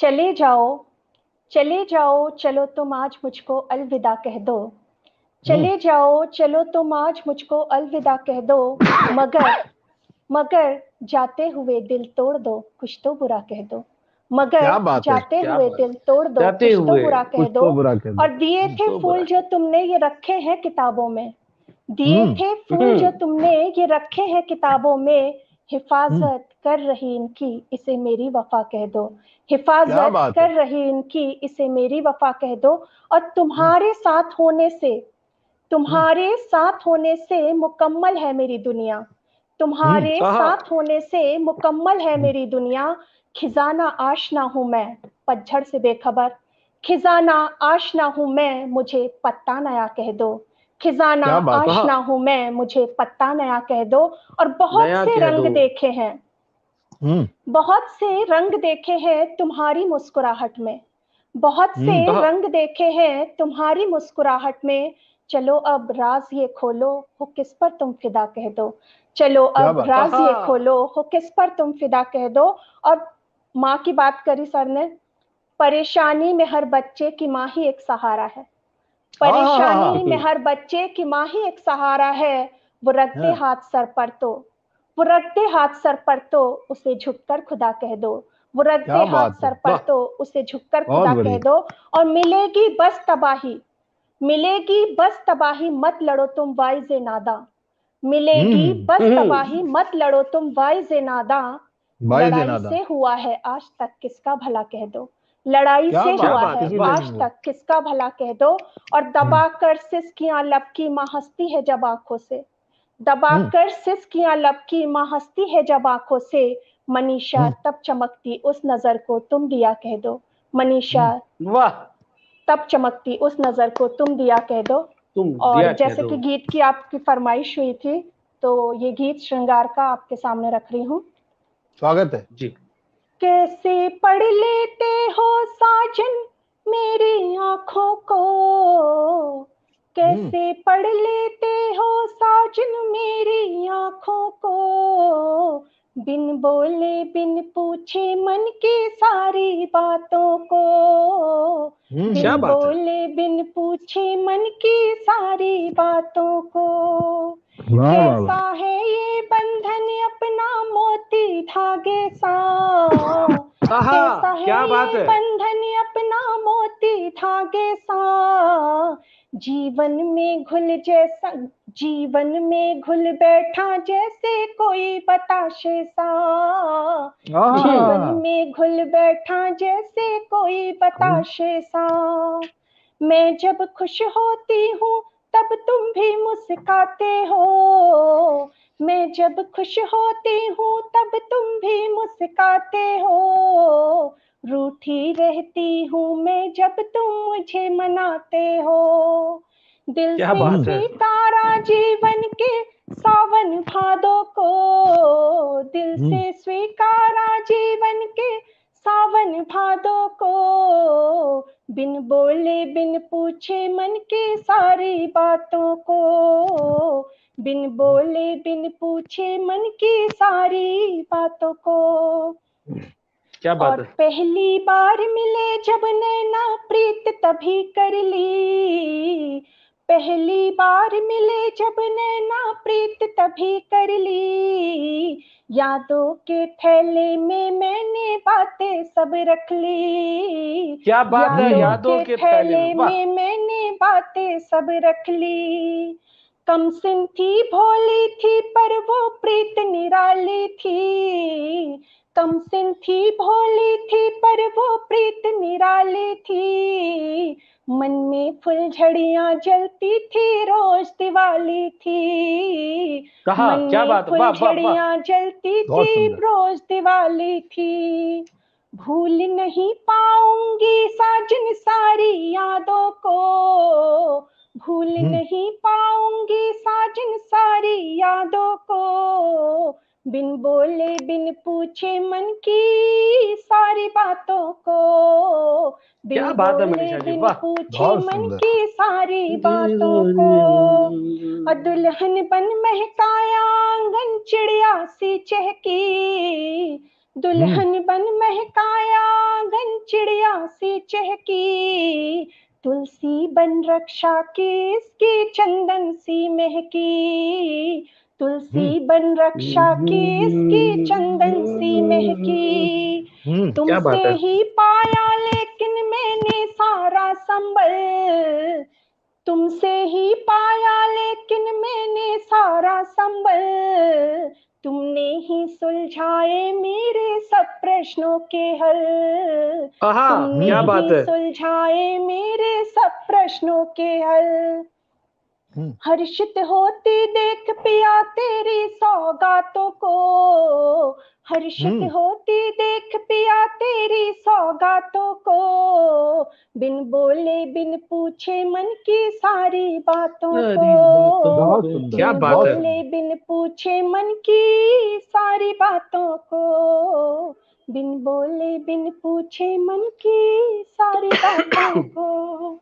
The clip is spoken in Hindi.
चले जाओ, चले जाओ, चलो तुम आज मुझको अलविदा कह दो। चले जाओ, चलो तुम आज मुझको अलविदा कह दो। मगर मगर जाते हुए दिल तोड़ दो, कुछ तो बुरा कह दो। मगर क्या बात है, जाते क्या हुए बात। दिल तोड़ दो, जाते कुछ तो हुए बुरा कह कुछ दो। तो बुरा कह दो। और दिए थे तो फूल बुरा जो तुमने ये रखे हैं किताबों में, दिए थे फूल जो तुमने ये रखे हैं किताबों में। हिफाजत कर रही इनकी, इसे मेरी वफा कह दो। क्या हिफाजत बात है। कर रही इनकी, इसे मेरी वफा कह दो। और तुम्हारे साथ होने से मुकम्मल है मेरी दुनिया। तुम्हारे आहा। साथ होने से मुकम्मल है मेरी दुनिया। खिजाना आशना हूं मैं, पतझड़ से बेखबर। खिजाना आशना हूं मैं, मुझे पत्ता नया कह दो। खिजाना क्या बात है। आशना हूं मैं, मुझे पत्ता नया कह दो। और बहुत नया से कह रंग दो। देखे हैं, हम्म बहुत से रंग देखे हैं तुम्हारी मुस्कुराहट में। बहुत से आहा। रंग देखे हैं तुम्हारी मुस्कुराहट में। चलो अब राज ये खोलो, हो किस पर तुम फिदा कह दो। चलो क्या अब बात है। राज आहा। ये खोलो, हो किस पर तुम फिदा कह दो। और माँ की बात करी सर ने। परेशानी में हर बच्चे की माँ ही एक सहारा है। परेशानी में हर बच्चे की माँ ही एक सहारा है। वो रखते हाँ, हाथ सर पर तो वो रखते हाथ सर पर तो उसे झुककर खुदा कह दो। वो रखते क्या हाथ बात है। सर पर वाह। तो उसे झुककर बहुत खुदा कह बढ़िया। दो। और मिलेगी बस तबाही, मिलेगी बस तबाही, मत लड़ो तुम वाइज़े नादा। मिलेगी हम्म बस तबाही, मत लड़ो तुम वाइज़े नादा। भाई लड़ाई जनादा। से हुआ है आज तक किसका भला कह दो। लड़ाई क्या से क्या बात हुआ है, बात है है। किसी से वाह। आज नहीं हुआ। तक किसका भला कह दो। और दबाकर सिसकियां लपकी माँ हंसती है जब आंखों से। दबाकर सिसकियां लपकी माँ हंसती है जब आंखों से। मनीषा तब चमकती उस नजर को तुम दिया कह दो। मनीषा वाह। तब चमकती उस नजर को तुम दिया कह दो। तुम और दिया कह जैसे दो। कि गीत की आपकी फरमाइश हुई थी, तो ये गीत श्रृंगार का आपके सामने रख रही हूँ। स्वागत है। जी। कैसे पढ़ लेते हो साजन मेरी आंखों को, कैसे पढ़ लेते हो साजन मेरी आंखों को। बिन बोले बिन पूछे मन की सारी बातों को। क्या बिन बात है। बोले बिन पूछे मन की सारी बातों को। वाह वाह कैसा वाह। है ये बंधन अपना मोती धागे सा। आहा। कैसा है क्या बात ये है। बंधन अपना मोती धागे सा। जीवन में घुल जैसा जीवन में घुल बैठा जैसे कोई बताशे सा। जीवन आहा। में घुल बैठा जैसे कोई बताशे सा। मैं जब खुश होती हूँ तब तुम भी मुस्काते हो। मैं जब खुश होती हूँ तब तुम भी मुस्काते हो। रूठी रहती हूँ मैं जब तुम मुझे मनाते हो। दिल क्या से बात है। स्वीकारा जीवन के सावन भादों को। दिल से स्वीकारा जीवन के सावन भादों को। बिन बोले बिन पूछे मन की सारी बातों को। बिन बोले बिन पूछे मन की सारी बातों को। क्या बात और है। पहली बार मिले जब नैना प्रीत तभी कर ली। पहली बार मिले जब नैना प्रीत तभी कर ली। यादों के थैले में मैंने बातें सब रख ली। क्या बात है। यादों यादों के के थैले में। थैले वाह। में मैंने बातें सब रख ली। कमसिन थी भोली थी पर वो प्रीत निराली थी। कमसिन थी भोली थी पर वो प्रीत निराली थी। मन में फुलझड़ियां जलती थी रोज दिवाली थी। कहा मन क्या में बात। वाह वाह वाह। फुलझड़ियां जलती बहुत थी सुंदर। रोज दिवाली थी। भूल नहीं पाऊंगी साजन सारी यादों को। भूल नहीं पाऊंगी साजन सारी यादों को। बिन बोले बिन पूछे मन की सारी बातों को। बिन क्या बात है बोले मनीषा जी। बिन वाह। पूछे बहुत मन सुंदर। की सारी बातों को। और दुल्हन बन महकाया आंगन चिड़िया सी चहकी। दुल्हन बन महकाया आंगन चिड़िया सी चहकी, तुलसी बन रक्षा की इसकी चंदन सी महकी, तुलसी बन रक्षा की इसकी चंदन सी महकी। क्या बात तुमसे है। ही पाया लेकिन मैंने सारा संबल, तुमसे ही पाया लेकिन मैंने सारा संबल, तुमने ही सुलझाए मेरे सब प्रश्नों के हल, आहा, तुमने क्या बात ही है। सुलझाए मेरे सब प्रश्नों के हल। हर्षित होती देख पिया तेरी सौगातों को, हर्षित होती देख पिया तेरी सौगातों को, बिन बोले बिन पूछे मन की सारी बातों को, बहुत सुंदर, क्या बिन बात है। बोले बिन पूछे मन की सारी बातों को, बिन बोले बिन पूछे मन की सारी बातों को।